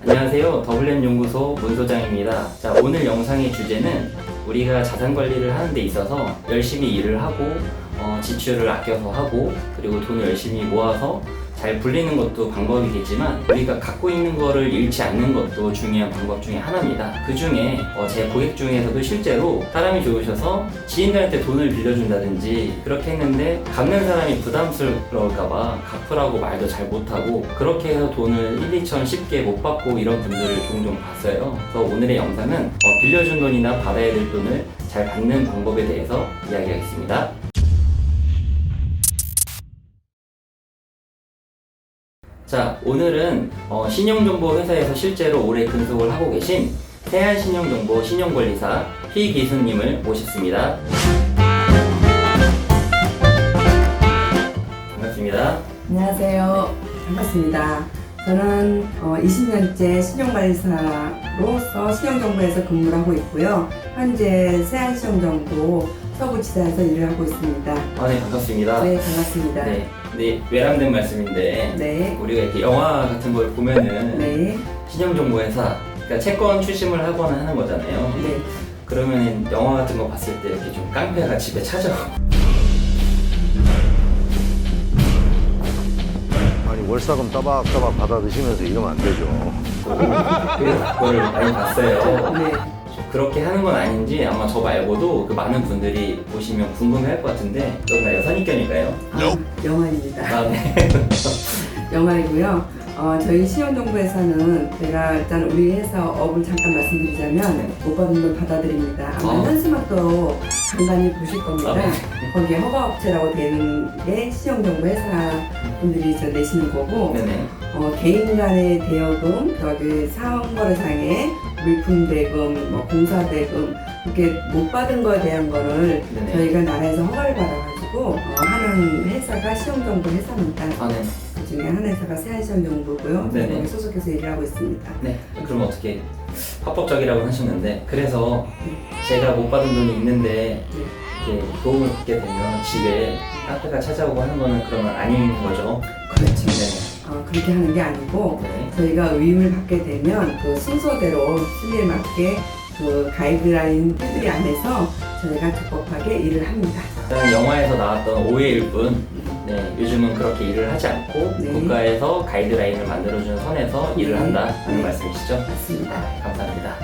안녕하세요. WM 연구소 문소장입니다. 자, 오늘 영상의 주제는 우리가 자산 관리를 하는 데 있어서 열심히 일을 하고 지출을 아껴서 하고 그리고 돈을 열심히 모아서 잘 불리는 것도 방법이겠지만 우리가 갖고 있는 거를 잃지 않는 것도 중요한 방법 중에 하나입니다. 그 중에 제 고객 중에서도 실제로 사람이 좋으셔서 지인들한테 돈을 빌려준다든지 그렇게 했는데 갚는 사람이 부담스러울까봐 갚으라고 말도 잘 못하고 그렇게 해서 돈을 1, 2천 쉽게 못 받고 이런 분들을 종종 봤어요. 그래서 오늘의 영상은 빌려준 돈이나 받아야 될 돈을 잘 받는 방법에 대해서 이야기하겠습니다. 자, 오늘은 신용정보 회사에서 실제로 오래 근속을 하고 계신 세안신용정보 신용관리사 피기수님을 모셨습니다. 반갑습니다. 안녕하세요. 반갑습니다. 저는 20년째 신용관리사로서 신용정보에서 근무를 하고 있고요. 현재 세안신용정보 서구지사에서 일을 하고 있습니다. 네, 반갑습니다. 네, 반갑습니다. 네, 외람된 말씀인데 네. 우리가 이렇게 영화 같은 걸 보면은 네. 신용정보회사, 그러니까 채권 추심을 하거나 하는 거잖아요. 네. 그러면 영화 같은 거 봤을 때 이렇게 좀 깡패가 집에 찾아오고 아니 월사금 따박따박 받아 드시면서 이러면 안 되죠. 그걸 많이 봤어요. 네. 그렇게 하는 건 아닌지 아마 저 말고도 그 많은 분들이 보시면 궁금해할 것 같은데 너무나 선입견일까요? 영화입니다. 네. 영화이고요. 저희 신용정보회사는 제가 일단 우리 회사 업을 잠깐 말씀드리자면 못 받은 돈 받아드립니다. 아마 현수막도 간간히 보실 겁니다. 네. 거기에 허가업체라고 되는 게 신용정보회사 분들이 내시는 거고 네네. 개인 간의 대여금, 여기 사원거래상의 물품 대금, 공사 대금 이렇게 못 받은 거에 대한 거를 네네. 저희가 나라에서 허가를 받아가지고 하는 회사가 신용정보 회사입니다. 네. 그 중에 한 회사가 세안신용정보고요. 네네. 거기 소속해서 일을 하고 있습니다. 네. 그럼 어떻게 합법적이라고 하셨는데 그래서 제가 못 받은 돈이 있는데 이렇게 도움을 받게 되면 집에 깡패가 찾아오고 하는 거는 그러면 아닌 거죠? 그렇죠. 네. 그렇게 하는 게 아니고 네. 저희가 의무를 받게 되면 그 순서대로 순위에 맞게 그 가이드라인 테두리 안에서 저희가 적법하게 일을 합니다. 일단 영화에서 나왔던 오해일 뿐 네, 요즘은 그렇게 일을 하지 않고 네. 국가에서 가이드라인을 만들어주는 선에서 일을 네. 한다는 네. 말씀이시죠? 맞습니다. 감사합니다.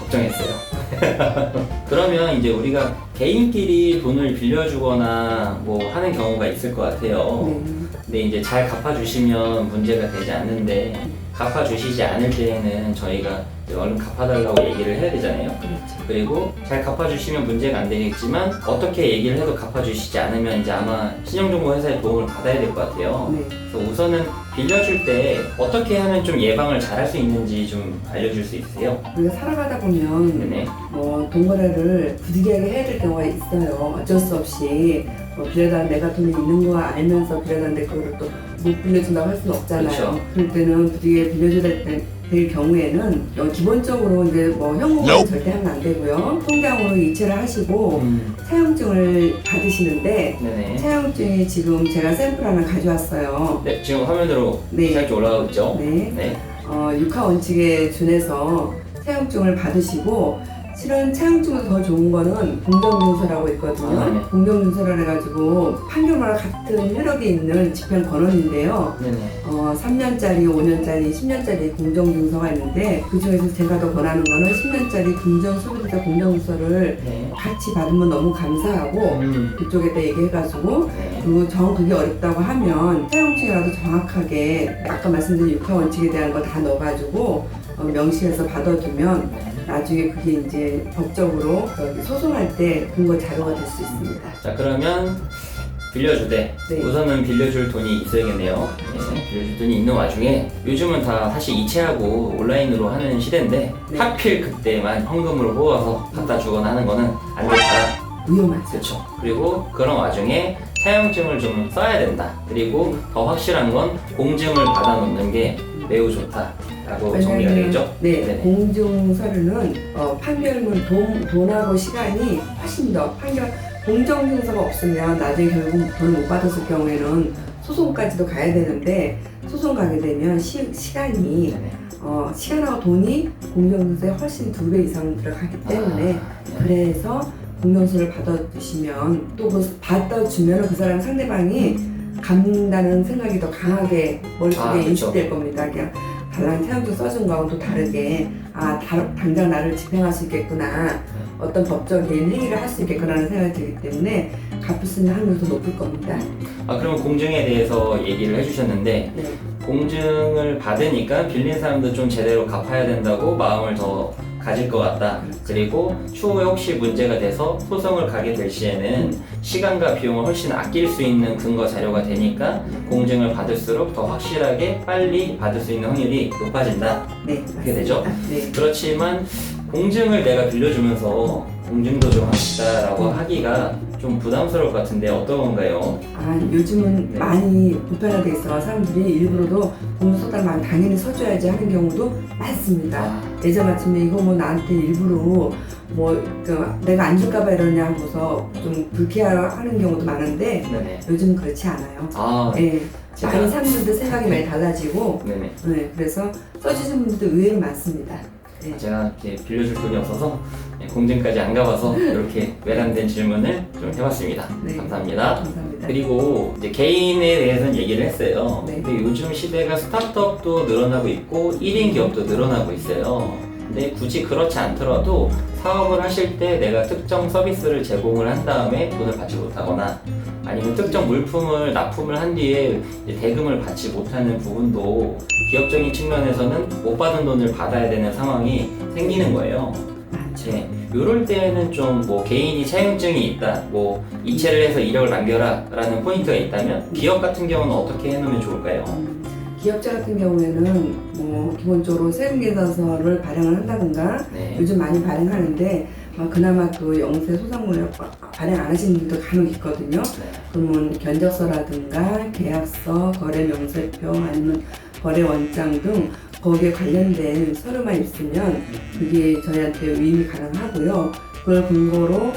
걱정했어요. 그러면 이제 우리가 개인끼리 돈을 빌려주거나 뭐 하는 경우가 있을 것 같아요. 네. 근데 이제 잘 갚아주시면 문제가 되지 않는데 갚아주시지 않을 때에는 저희가 이제 얼른 갚아달라고 얘기를 해야 되잖아요. 그렇죠. 그리고 잘 갚아주시면 문제가 안 되겠지만 어떻게 얘기를 해도 갚아주시지 않으면 이제 아마 신용정보 회사의 도움을 받아야 될 것 같아요. 네. 그래서 우선은 빌려줄 때 어떻게 하면 좀 예방을 잘 할 수 있는지 좀 알려줄 수 있으세요? 우리가 살아가다 보면 네네. 돈 거래를 부득이하게 해야 될 경우가 있어요. 어쩔 수 없이 빌려다 내가 돈이 있는 거 알면서 빌려다는데 그거를 또 못 빌려준다고 할 수는 없잖아요. 그렇죠. 그럴 때는 부득이하게 빌려줘야 될 경우에는 기본적으로 이제 현금은 절대 하면 안 되고요. 통장으로 이체를 하시고 차용증을 받으시는데 네네. 차용증이 지금 제가 샘플 하나 가져왔어요. 네, 지금 화면으로 네. 짧게 올라가고 있죠? 네. 네. 육하 원칙에 준해서 차용증을 받으시고 실은 차용증보다 더 좋은 거는 공정증서라고 있거든요. 네. 공정증서라 해가지고 판결과 같은 효력이 있는 집행 권한인데요. 네네. 3년짜리, 5년짜리, 10년짜리 공정증서가 있는데 그 중에서 제가 더 권하는 거는 10년짜리 금전소비자 공정증서를 네. 같이 받으면 너무 감사하고 그쪽에다 얘기해가지고 네. 그리고 그게 어렵다고 하면 차용증이라도 정확하게 아까 말씀드린 육하 원칙에 대한 거 다 넣어가지고 명시해서 받아두면 나중에 그게 이제 법적으로 소송할 때 근거 자료가 될 수 있습니다. 자, 그러면 빌려줄 때 네. 우선은 빌려줄 돈이 있어야겠네요. 네. 빌려줄 돈이 있는 와중에 요즘은 다 사실 이체하고 온라인으로 하는 시대인데 네. 하필 그때만 현금으로 뽑아서 갖다 주거나 하는 거는 안 된다. 위험하죠. 그렇죠. 그리고 그런 와중에 차용증을 좀 써야 된다. 그리고 더 확실한 건 공증을 받아놓는 게 매우 좋다라고 정리가 되겠죠? 네, 네네. 공증서류는 판결문 돈하고 시간이 훨씬 더 공정증서가 없으면 나중에 결국 돈을 못 받았을 경우에는 소송까지도 가야 되는데 소송 가게 되면 시간이 네네. 시간하고 돈이 공정수에 훨씬 2배 이상 들어가기 때문에 네. 그래서 공정수를 받아주시면 또 그 받아주면 그 사람 상대방이 갚는다는 생각이 더 강하게 머릿속에 그렇죠. 인식될 겁니다. 그냥 달랑 태양주 써준 거하고 또 다르게 당장 나를 집행할 수 있겠구나, 어떤 법적인 행위를 할 수 있겠구나 하는 생각이 들기 때문에 갚을 수 있는 확률도 높을 겁니다. 그럼 공증에 대해서 얘기를 해주셨는데 네. 공증을 받으니까 빌린 사람도 좀 제대로 갚아야 된다고 마음을 더 가질 것 같다. 그리고 추후에 혹시 문제가 돼서 소송을 가게 될 시에는 시간과 비용을 훨씬 아낄 수 있는 근거 자료가 되니까 공증을 받을수록 더 확실하게 빨리 받을 수 있는 확률이 높아진다. 네, 그렇게 되죠? 네. 그렇지만 공증을 내가 빌려주면서 공증도 좀 합시다라고 하기가 좀 부담스러울 것 같은데 어떤 건가요? 요즘은 네. 많이 보편화돼 있어 사람들이 일부러도 공소장만 당연히 써줘야지 하는 경우도 많습니다. 예전 같으면 이거 뭐 나한테 일부러 내가 안 줄까봐 이러냐 하고서 좀 불쾌하는 경우도 많은데 네네. 요즘은 그렇지 않아요. 네. 많이 사람들도 생각이 많이 달라지고 네네. 그래서 써주시는 분들도 의외로 많습니다. 네. 제가 이렇게 빌려줄 돈이 없어서 공증까지 안 가봐서 이렇게 외람된 질문을 좀 해봤습니다. 네. 감사합니다. 감사합니다. 그리고 이제 개인에 대해서는 얘기를 했어요. 네. 근데 요즘 시대가 스타트업도 늘어나고 있고 1인 기업도 늘어나고 있어요. 근데 굳이 그렇지 않더라도 사업을 하실 때 내가 특정 서비스를 제공을 한 다음에 돈을 받지 못하거나 아니면 특정 물품을 납품을 한 뒤에 이제 대금을 받지 못하는 부분도 기업적인 측면에서는 못 받은 돈을 받아야 되는 상황이 생기는 거예요. 네, 이럴 때는 좀 개인이 차용증이 있다, 이체를 해서 이력을 남겨라 라는 포인트가 있다면 기업 같은 경우는 어떻게 해놓으면 좋을까요? 기업자 같은 경우에는 기본적으로 세금계산서를 발행을 한다든가 네. 요즘 많이 발행하는데 그나마 또 영세 소상공인을 발행 안 하시는 분도 간혹 있거든요. 그러면 견적서라든가 계약서, 거래 명세표 아니면 거래 원장 등 거기에 관련된 서류만 있으면 그게 저희한테 위임이 가능하고요. 그걸 근거로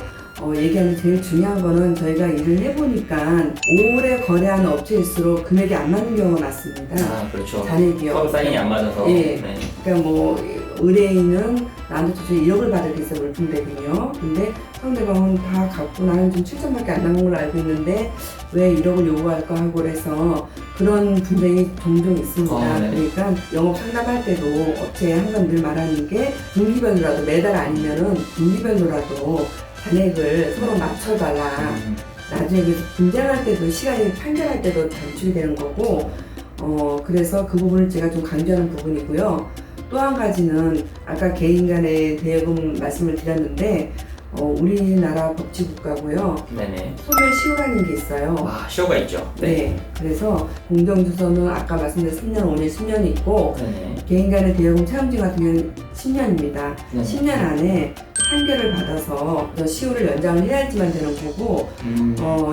얘기하는 제일 중요한 거는 저희가 일을 해보니까 오래 거래하는 업체일수록 금액이 안 맞는 경우가 많습니다. 그렇죠. 잔액이요. 서로 사인이 안 맞아서. 예. 네. 그러니까 의뢰인은 나한테 도저히 1억을 받을 게 있어요, 물품대금이요. 근데 상대방은 다 갖고 나는 좀 7천밖에 안 남은 걸로 알고 있는데 왜 1억을 요구할까 하고 그래서 그런 분쟁이 종종 있습니다. 네. 그러니까 영업 상담할 때도 업체에 항상 늘 말하는 게 분기별로라도 매달 아니면은 분기별로라도 잔액을 서로 맞춰달라. 나중에 그래서 분쟁할 때도 시간이 판결할 때도 단축이 되는 거고 그래서 그 부분을 제가 좀 강조하는 부분이고요. 또 한 가지는 아까 개인 간의 대여금 말씀을 드렸는데 우리나라 법치국가고요. 네네. 소멸시효라는 게 있어요. 시효가 있죠. 네. 그래서 공정주소는 아까 말씀드린 3년, 5년, 10년이 있고 네네. 개인 간의 대여금 차용증 같은 경우는 10년입니다. 네. 10년 안에 판결을 받아서 시효를 연장을 해야지만 되는 거고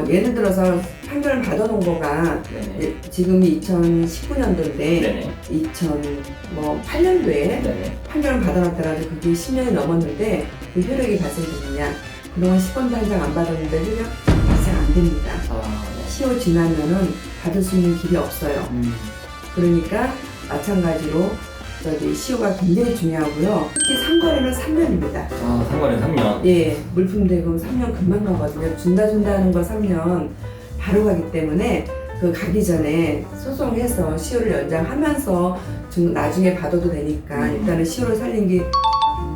예를 들어서 판결을 받아놓은 거가 네네. 지금이 2019년도인데 네네. 2008년도에 네네. 판결을 받아놨더라도 그게 10년이 넘었는데 그 효력이 발생되느냐, 그동안 10번도 한 장 안 받았는데 효력 발생 안 됩니다. 네. 시효 지나면은 받을 수 있는 길이 없어요. 그러니까 마찬가지로 시효가 굉장히 중요하고요. 특히 상거래는 3년입니다. 상거래는 3년. 예, 물품 대금 3년 금방 가거든요. 준다 하는 거 3년 바로 가기 때문에 그 가기 전에 소송해서 시효를 연장하면서 나중에 받아도 되니까 일단은 시효를 살린 게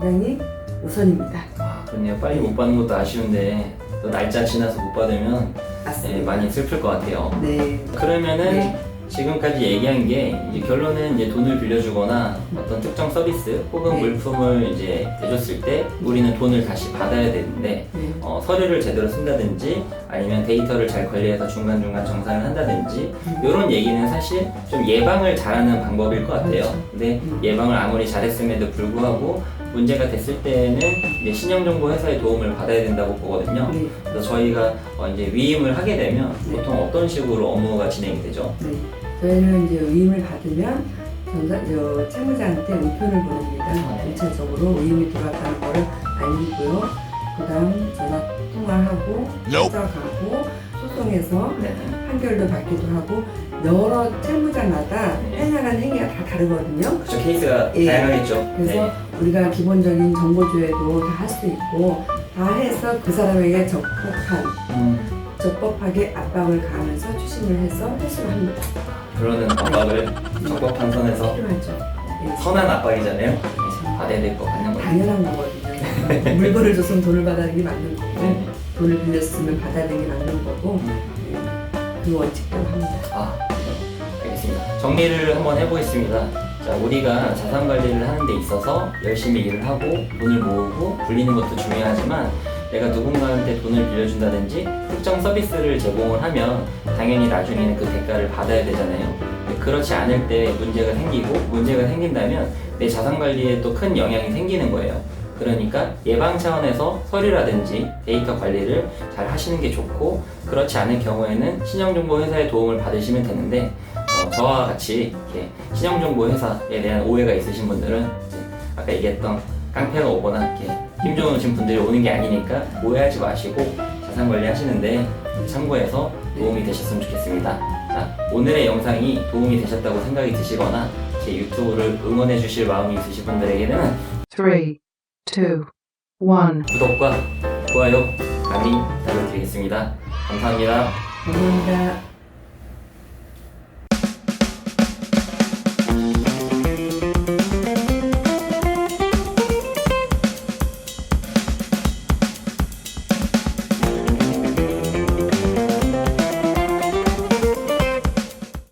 굉장히 우선입니다. 그렇네요. 빨리 못 받는 것도 아쉬운데 또 날짜 지나서 못 받으면 맞습니다. 많이 슬플 것 같아요. 네. 그러면은 네. 지금까지 얘기한 게 이제 결론은 이제 돈을 빌려주거나 어떤 특정 서비스 혹은 네. 물품을 이제 대줬을 때 우리는 돈을 다시 받아야 되는데 네. 서류를 제대로 쓴다든지 아니면 데이터를 잘 관리해서 중간중간 정산을 한다든지 이런 얘기는 사실 좀 예방을 잘하는 방법일 것 같아요. 그렇죠. 근데 예방을 아무리 잘했음에도 불구하고 문제가 됐을 때는 이제 신용정보회사의 도움을 받아야 된다고 보거든요. 네. 그래서 저희가 이제 위임을 하게 되면 네. 보통 어떤 식으로 업무가 진행이 되죠? 네. 저희는 이제 위임을 받으면 채무자한테 우편을 보냅니다. 네. 1차적으로 위임이 들어왔다는 거를 알리고요. 그 다음 전화 통화하고 찾아가고 소송해서 네. 판결도 받기도 하고 여러 채무자마다 해나가는 행위가 다 다르거든요. 그쵸, 케이스가 예. 다양하겠죠. 그래서 네. 우리가 기본적인 정보조회도 다 할 수 있고 다 해서 그 사람에게 적법하게 압박을 가하면서 추심을 해서 회수를 합니다. 그러는 압박을 적법한 선에서 필요하죠. 예. 선한 압박이잖아요. 받아야 될 거 받는 거예요. 당연한 거거든요. 물건을 줬으면 돈을 받아야 되는 게 맞는 거고 네. 돈을 빌렸으면 받아야 되는 게 맞는 거고 그 원칙대로 합니다. 아, 알겠습니다. 정리를 한번 해보겠습니다. 자, 우리가 자산 관리를 하는 데 있어서 열심히 일을 하고 돈을 모으고 굴리는 것도 중요하지만 내가 누군가한테 돈을 빌려준다든지 특정 서비스를 제공을 하면 당연히 나중에는 그 대가를 받아야 되잖아요. 근데 그렇지 않을 때 문제가 생기고 문제가 생긴다면 내 자산 관리에 또 큰 영향이 생기는 거예요. 그러니까 예방 차원에서 서류라든지 데이터 관리를 잘 하시는 게 좋고 그렇지 않을 경우에는 신용정보 회사의 도움을 받으시면 되는데 저와 같이 이렇게 신용정보 회사에 대한 오해가 있으신 분들은 이제 아까 얘기했던 깡패가 오거나 이렇게 힘 좋으신 분들이 오는 게 아니니까 오해하지 마시고 자산 관리 하시는데 참고해서 도움이 되셨으면 좋겠습니다. 자, 오늘의 영상이 도움이 되셨다고 생각이 드시거나 제 유튜브를 응원해 주실 마음이 있으신 분들에게는 3, 2, 1. 구독과 좋아요 많이 부탁드리겠습니다. 감사합니다. 감사합니다.